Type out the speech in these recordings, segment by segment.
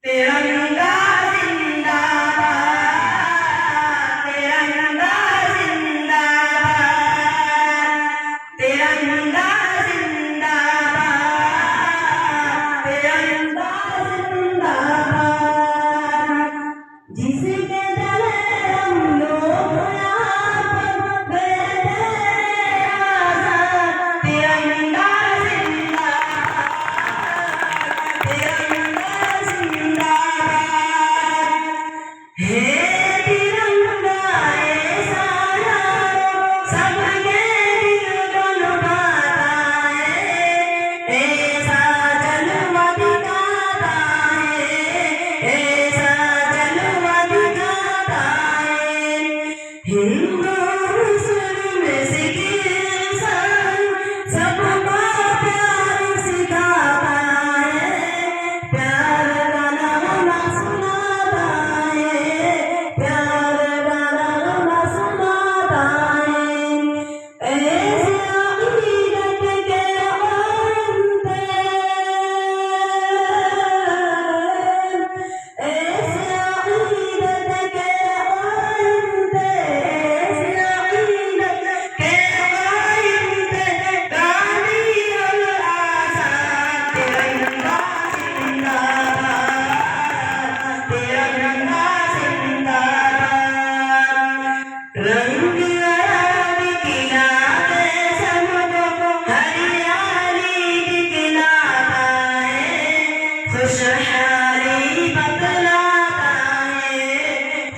तिरंगा जिंदाबाद, तिरंगा जिंदाबाद, तिरंगा जिंदाबाद, तिरंगा जिंदाबाद। जिसके तले हम लोग आजाद, तिरंगा जिंदाबाद, तिरंगा जिंदाबाद। हे तिरंगा ऐसा सबके दिल को लुभाता है, ऐसा जलवा दिखाता है, ऐसा जलवा दिखाता है। हिंदू मुस्लिम सिख ईसाई सबको प्यार सिखाता है, प्यार का नगमा सुनाता है, प्यार का नगमा सुनाता है। ऐसे अकीदत के आइंदे, ऐसे अकीदत के आइंदे, ऐसे अकीदत के आइंदे गानी अल आज़ाद। तिरंगा जिंदाबाद, तिरंगा जिंदाबाद। रंग दिखलाते सबको हरियाली दिखलाता है, खुशहाली बतलाता है,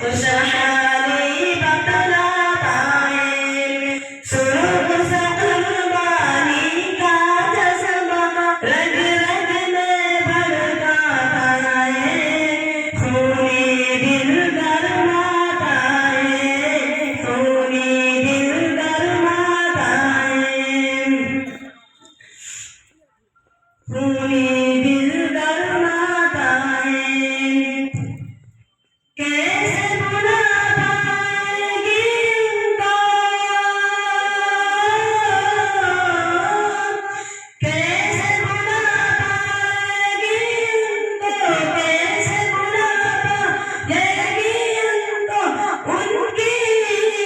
खुशहाली बतलाता है। सुर्ख से कुर्बानी का जज्बा रग रग में भड़काता है, खूनी दिल गरमाता है, खूनी दिल गरमाता है, खूनी दिल गरमाता है। कैसे भुला पाएगी उनको, कैसे भुला पाएगी उनको, कैसे भुला पाएगी उनको उनकी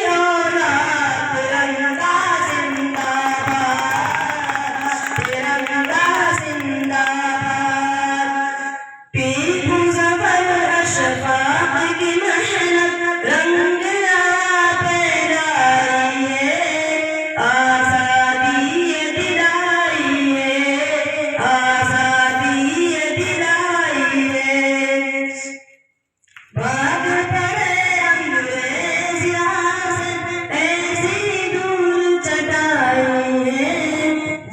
औलाद। तिरंगा जिंदाबाद, तिरंगा जिंदाबाद। पीर मुज़फ़्फ़र अशफ़ाक़ की मेहनत रंग लाते लाई है, आज़ादी ये दिलाई है, आज़ादी ये दिलाई है। भाग पड़े अंग्रेज यहाँ से ऐसी दूर चटाई है,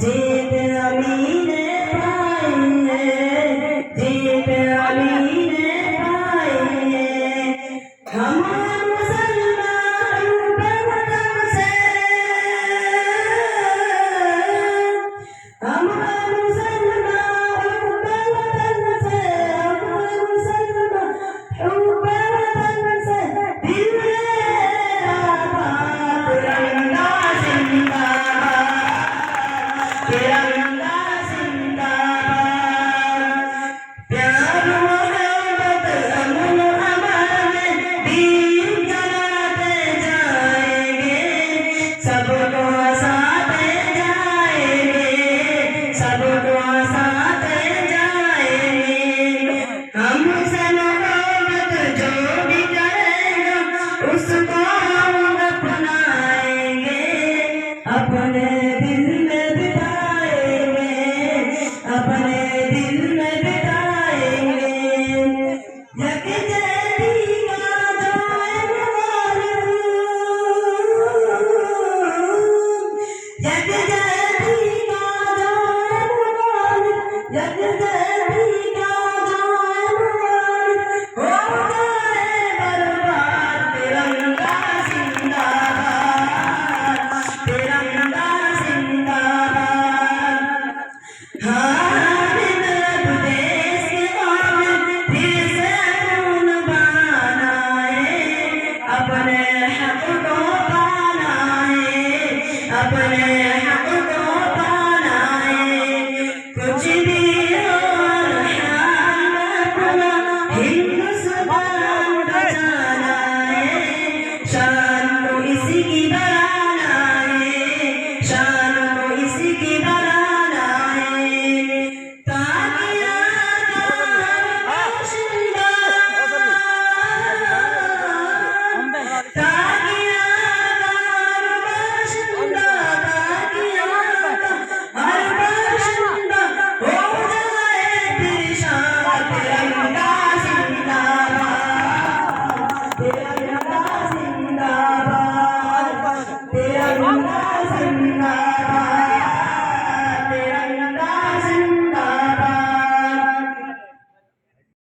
जीत अली ने पाई है, जीत अली ने पाई है। हम मुसलमान वतन से, हम मुसलमान वतन से, हम मुसलमान वतन से दिल आबाद। तिरंगा जिंदाबाद, तिरंगा